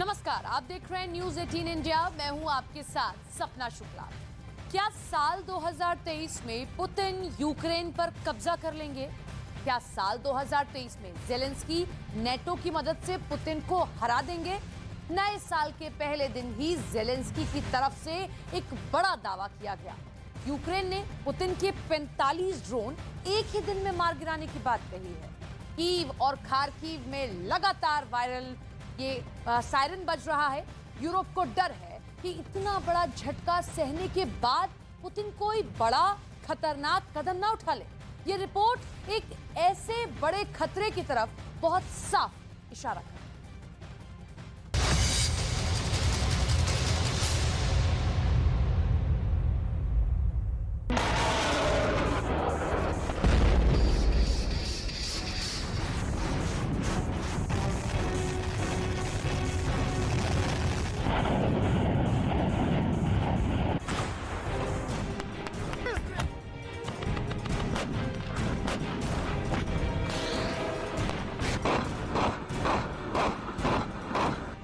नमस्कार, आप देख रहे हैं न्यूज 18 इंडिया। मैं हूं आपके साथ सपना शुक्ला। क्या साल 2023 में पुतिन यूक्रेन पर कब्जा कर लेंगे? क्या साल 2023 में ज़ेलेंस्की नेटो की मदद से पुतिन को हरा देंगे? नए साल के पहले दिन ही ज़ेलेंस्की की तरफ से एक बड़ा दावा किया गया। यूक्रेन ने पुतिन के 45 ड्रोन एक ही दिन में मार गिराने की बात कही है। कीव और खार्किव में लगातार वायरल ये सायरन बज रहा है। यूरोप को डर है कि इतना बड़ा झटका सहने के बाद पुतिन कोई बड़ा खतरनाक कदम ना उठा ले। ये रिपोर्ट एक ऐसे बड़े खतरे की तरफ बहुत साफ इशारा करती है।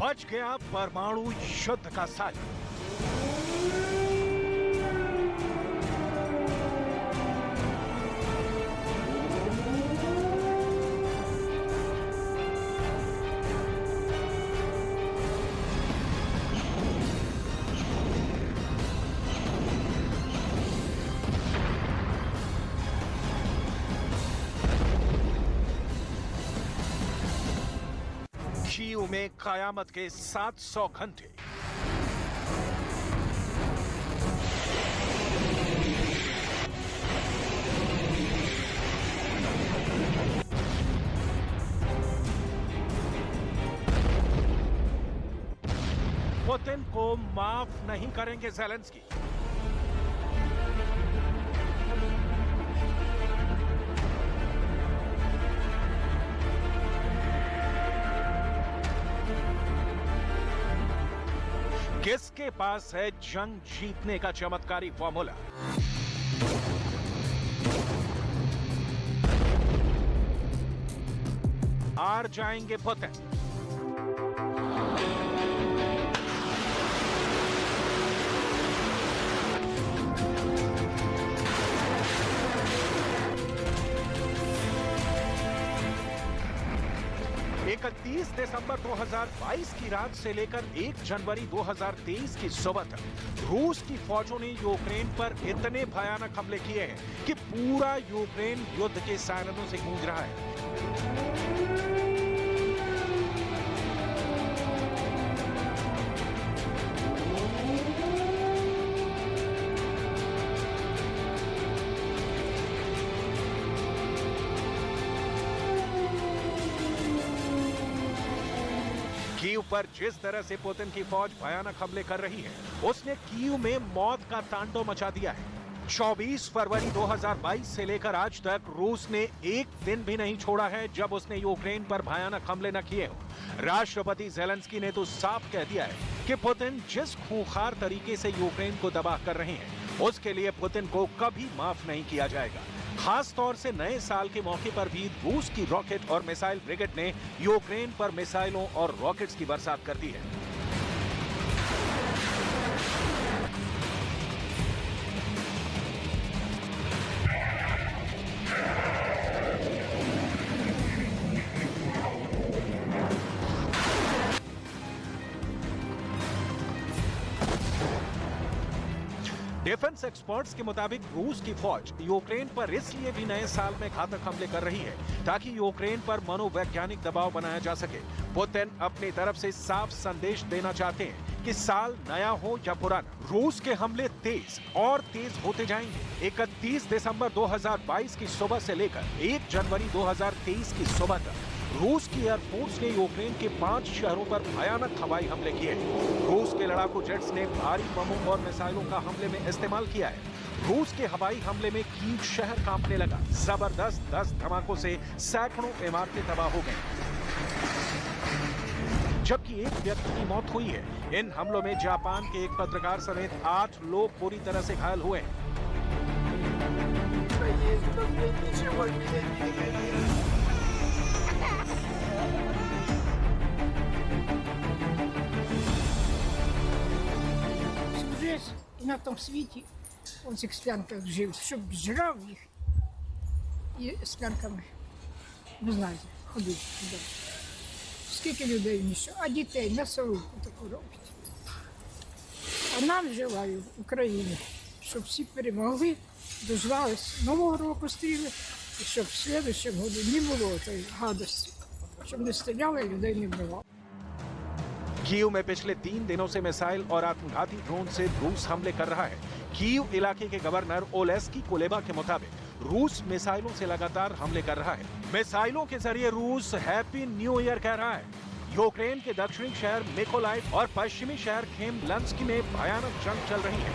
बच गया परमाणु युद्ध का साज। कीव में कयामत के 700 घंटे। पुतिन को माफ नहीं करेंगे ज़ेलेंस्की। किसके पास है जंग जीतने का चमत्कारी फॉर्मूला? हार जाएंगे पुतिन। इकतीस दिसंबर 2022 की रात से लेकर 1 जनवरी 2023 की सुबह तक रूस की फौजों ने यूक्रेन पर इतने भयानक हमले किए हैं कि पूरा यूक्रेन युद्ध के सायरनों से गूंज रहा है। कीव पर जिस तरह से पुतिन की फौज भयानक हमले कर रही है, उसने कीव में मौत का तांडव मचा दिया है। 24 फरवरी 2022 से लेकर आज तक रूस ने एक दिन भी नहीं छोड़ा है जब उसने यूक्रेन पर भयानक हमले न किए हो। राष्ट्रपति ज़ेलेंस्की ने तो साफ कह दिया है कि पुतिन जिस खूंखार तरीके से यूक्रेन को तबाह कर रहे हैं, उसके लिए पुतिन को कभी माफ नहीं किया जाएगा। खास तौर से नए साल के मौके पर भी रूस की रॉकेट और मिसाइल ब्रिगेड ने यूक्रेन पर मिसाइलों और रॉकेट्स की बरसात कर दी है। डिफेंस एक्सपर्ट्स के मुताबिक रूस की फौज यूक्रेन पर इसलिए भी नए साल में घातक हमले कर रही है ताकि यूक्रेन पर मनोवैज्ञानिक दबाव बनाया जा सके। पुतिन अपनी तरफ से साफ संदेश देना चाहते हैं कि साल नया हो या पुराना, रूस के हमले तेज और तेज होते जाएंगे। 31 दिसंबर 2022 की सुबह से लेकर 1 जनवरी 2023 की सुबह तक रूस की एयरफोर्स ने यूक्रेन के 5 शहरों पर भयानक हवाई हमले किए। रूस के लड़ाकू जेट्स ने भारी बमों और मिसाइलों का हमले में इस्तेमाल किया है। रूस के हवाई हमले में कीव शहर कांपने लगा। जबरदस्त 10 धमाकों से सैकड़ों इमारतें तबाह हो गईं, जबकि एक व्यक्ति की मौत हुई है। इन हमलों में जापान के एक पत्रकार समेत 8 लोग बुरी तरह से घायल हुए हैं। на тому світі у цих склянках жив, щоб жрав їх і склянками, ви знаєте, ходив туди. Скільки людей ніщо, а дітей на солодку таку роблять. А нам желаю України, щоб всі перемогли, дождались Нового року стріли, і щоб в слідчому году не було тієї гадості, щоб не стріляли і людей не вбивали. कीव में पिछले 3 दिनों से मिसाइल और आत्मघाती ड्रोन से रूस हमले कर रहा है। कीव इलाके के गवर्नर ओलेस्की कोलेबा के मुताबिक रूस मिसाइलों से लगातार हमले कर रहा है। मिसाइलों के जरिए रूस हैप्पी न्यू ईयर कह रहा है। यूक्रेन के दक्षिणी शहर मिकोलाइव और पश्चिमी शहर खेमलंस्की में भयानक जंग चल रही है।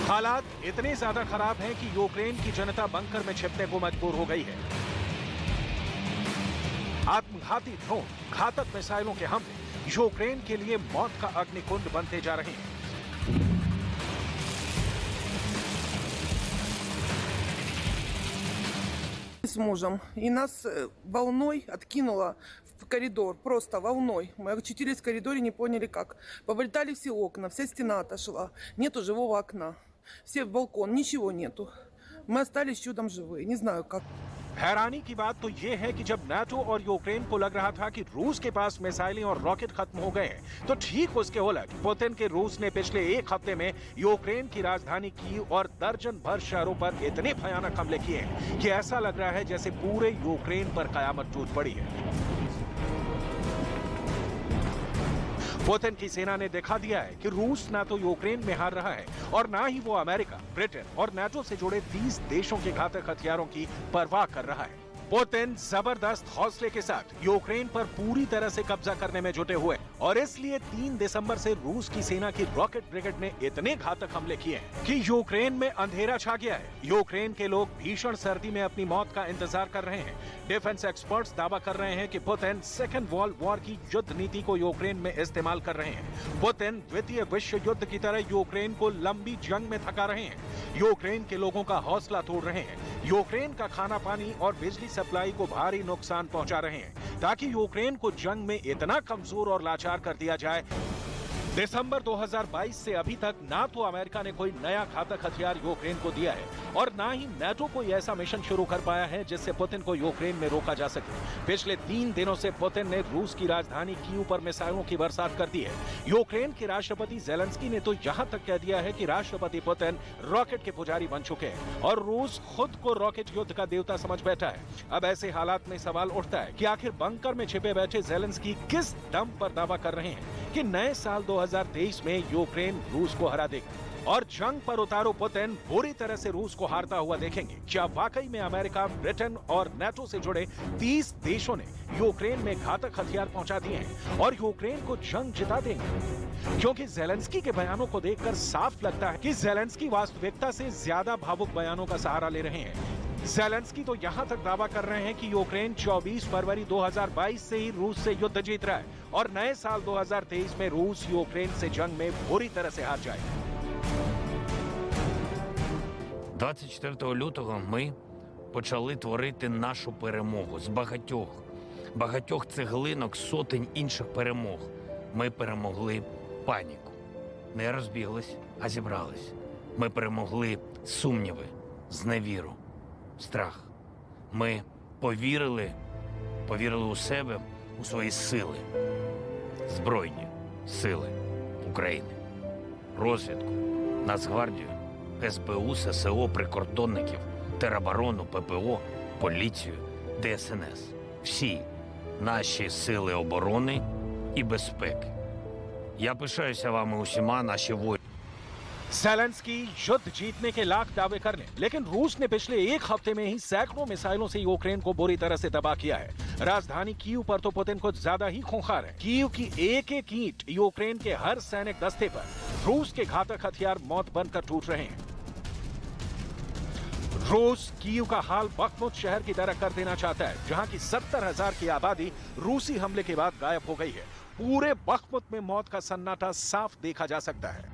हालात इतने ज्यादा खराब हैं कि यूक्रेन की जनता बंकर में छिपने को मजबूर हो गई है। आत्मघाती ड्रोन, घातक मिसाइलों के हमले यूक्रेन के लिए मौत का अग्निकुंड बनते जा रहे हैं। С мужем, и нас волной откинуло в коридор, просто волной. Мы очутились в коридоре, не поняли как. Повылетали все окна, вся стена отошла, нету живого окна. Все в балкон, ничего нету. Мы остались чудом живые, не знаю как. हैरानी की बात तो ये है कि जब नाटो और यूक्रेन को लग रहा था कि रूस के पास मिसाइलें और रॉकेट खत्म हो गए हैं, तो ठीक उसके उलट पुतिन के रूस ने पिछले एक हफ्ते में यूक्रेन की राजधानी कीव और दर्जन भर शहरों पर इतने भयानक हमले किए हैं कि ऐसा लग रहा है जैसे पूरे यूक्रेन पर कयामत टूट पड़ी है। पुतिन की सेना ने दिखा दिया है कि रूस ना तो यूक्रेन में हार रहा है और ना ही वो अमेरिका, ब्रिटेन और नाटो से जुड़े 30 देशों के घातक हथियारों की परवाह कर रहा है। पुतिन जबरदस्त हौसले के साथ यूक्रेन पर पूरी तरह से कब्जा करने में जुटे हुए और इसलिए 3 दिसंबर से रूस की सेना की रॉकेट ब्रिगेड ने इतने घातक हमले किए हैं कि यूक्रेन में अंधेरा छा गया है। यूक्रेन के लोग भीषण सर्दी में अपनी मौत का इंतजार कर रहे हैं। डिफेंस एक्सपर्ट्स दावा कर रहे हैं कि पुतिन सेकेंड वर्ल्ड वॉर की युद्ध नीति को यूक्रेन में इस्तेमाल कर रहे हैं। पुतिन द्वितीय विश्व युद्ध की तरह यूक्रेन को लंबी जंग में थका रहे हैं। यूक्रेन के लोगों का हौसला तोड़ रहे हैं। यूक्रेन का खाना पानी और बिजली सप्लाई को भारी नुकसान पहुंचा रहे हैं ताकि यूक्रेन को जंग में इतना कमजोर और लाचार कर दिया जाए। दिसंबर 2022 से अभी तक ना तो अमेरिका ने कोई नया घातक हथियार यूक्रेन को दिया है और ना ही नाटो कोई ऐसा मिशन शुरू कर पाया है जिससे पुतिन को यूक्रेन में रोका जा सके। पिछले 3 दिनों से पुतिन ने रूस की राजधानी कीव पर मिसाइलों की बरसात कर दी है। यूक्रेन के राष्ट्रपति जेलेंस्की ने तो यहां तक कह दिया है कि राष्ट्रपति पुतिन रॉकेट के पुजारी बन चुके हैं और रूस खुद को रॉकेट युद्ध का देवता समझ बैठा है। अब ऐसे हालात में सवाल उठता है कि आखिर बंकर में छिपे बैठे जेलेंस्की किस दम पर दावा कर रहे हैं कि नए साल 2023 में यूक्रेन रूस को हरा देगा और जंग पर उतारो पुतिन बुरी तरह से रूस को हारता हुआ देखेंगे। क्या वाकई में अमेरिका, ब्रिटेन और नाटो से जुड़े 30 देशों ने यूक्रेन में घातक हथियार पहुंचा दिए हैं और यूक्रेन को जंग जिता देंगे? क्योंकि जेलेंस्की के बयानों को देखकर साफ लगता है कि जेलेंस्की वास्तविकता से ज्यादा भावुक बयानों का सहारा ले रहे हैं। जेलेंस्की तो यहां तक दावा कर रहे हैं कि यूक्रेन 24 फरवरी 2022 से ही रूस से युद्ध जीत रहा है और नए साल 2023 में रूस यूक्रेन से जंग में बुरी तरह से हार जाएगा। 24 лютого ми почали творити нашу перемогу з багатьох цеглинок, сотень інших перемог. Ми перемогли паніку. Не розбіглись, а зібрались. Ми перемогли сумніви, зневіру, страх. Ми повірили у себе, у свої сили. Збройні сили України. Розвідку, Нацгвардію, СБУ, ССО, прикордонників, тероборону, ППО, поліцію, ДСНС. Всі наші сили оборони і безпеки. Я пишаюся вами усіма, наші воїни. जेलेंस्की युद्ध जीतने के लाख दावे कर लें, लेकिन रूस ने पिछले एक हफ्ते में ही सैकड़ों मिसाइलों से यूक्रेन को बुरी तरह से तबाह किया है। राजधानी कीव पर तो पुतिन कुछ ज्यादा ही खूंखार है। कीव की एक एक ईंट यूक्रेन के हर सैनिक दस्ते पर रूस के घातक हथियार मौत बनकर टूट रहे हैं। रूस कीव का हाल बखमुत शहर की तरह कर देना चाहता है, जहां की 70,000 की आबादी रूसी हमले के बाद गायब हो गई है। पूरे बखमुत में मौत का सन्नाटा साफ देखा जा सकता है।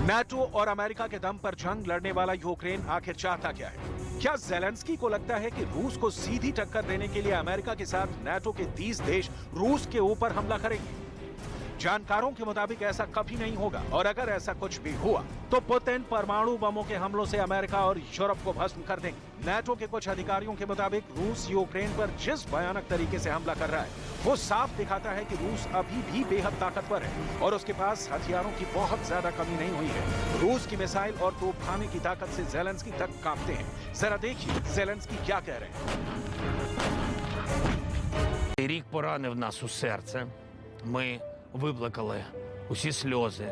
नाटो और अमेरिका के दम पर जंग लड़ने वाला यूक्रेन आखिर चाहता क्या है? क्या ज़ेलेंस्की को लगता है कि रूस को सीधी टक्कर देने के लिए अमेरिका के साथ नाटो के 30 देश रूस के ऊपर हमला करेंगे? जानकारों के मुताबिक ऐसा कभी नहीं होगा, और अगर ऐसा कुछ भी हुआ तो पुतिन परमाणु बमों के हमलों से अमेरिका और यूरोप को भस्म कर देंगे। नाटो के कुछ अधिकारियों के मुताबिक रूस यूक्रेन पर जिस भयानक तरीके से हमला कर रहा है वो साफ दिखाता है कि रूस अभी भी बेहद ताकतवर है और उसके पास हथियारों की बहुत ज्यादा कमी नहीं हुई है। रूस की मिसाइल और तोपखाने की ताकत से ज़ेलेंस्की तक कांपते हैं। जरा देखिए ज़ेलेंस्की क्या कह रहे हैं। Рік поранив нас у серце. Ми виплакали усі сльози,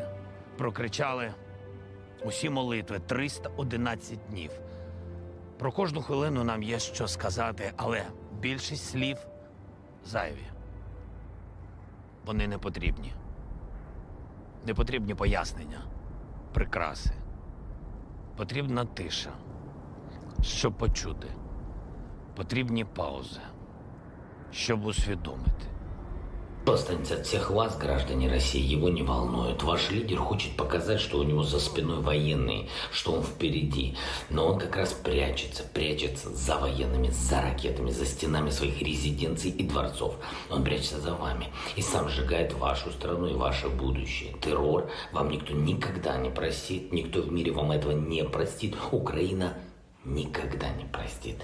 прокричали усі молитви 311 днів. Про кожну хвилину нам є що сказати, але більшість слів зайві. Вони не потрібні. Не потрібні пояснення, прикраси. Потрібна тиша, щоб почути. Потрібні паузи, щоб усвідомити. Что останется от всех вас, граждане России, его не волнует. Ваш лидер хочет показать, что у него за спиной военные, что он впереди. Но он как раз прячется за военными, за ракетами, за стенами своих резиденций и дворцов. Он прячется за вами и сам сжигает вашу страну и ваше будущее. Террор вам никто никогда не простит, никто в мире вам этого не простит. Украина никогда не простит.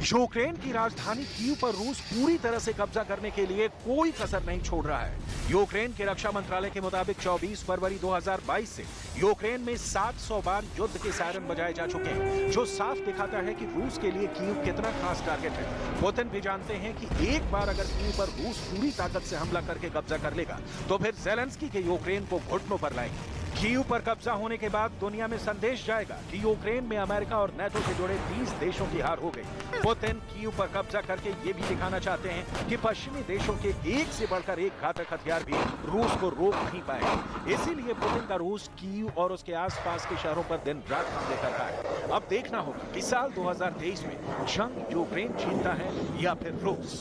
यूक्रेन की राजधानी कीव पर रूस पूरी तरह से कब्जा करने के लिए कोई कसर नहीं छोड़ रहा है। यूक्रेन के रक्षा मंत्रालय के मुताबिक 24 फरवरी 2022 से यूक्रेन में 700 बार युद्ध के सायरन बजाए जा चुके हैं, जो साफ दिखाता है कि रूस के लिए कीव कितना खास टारगेट है। पुतिन भी जानते हैं कि एक बार अगर कीव पर रूस पूरी ताकत से हमला करके कब्जा कर लेगा तो फिर ज़ेलेंस्की के यूक्रेन को घुटनों पर लाएंगे। कीव पर कब्जा होने के बाद दुनिया में संदेश जाएगा कि यूक्रेन में अमेरिका और नाटो से जुड़े 30 देशों की हार हो गई। पुतिन कीव पर कब्जा करके ये भी दिखाना चाहते हैं कि पश्चिमी देशों के एक से बढ़कर एक घातक हथियार भी रूस को रोक नहीं पाएंगे। इसीलिए पुतिन का रूस कीव और उसके आसपास के शहरों पर दिन रात हमले कर रहा है। अब देखना होगा कि साल 2023 में जंग यूक्रेन जीतता है या फिर रूस।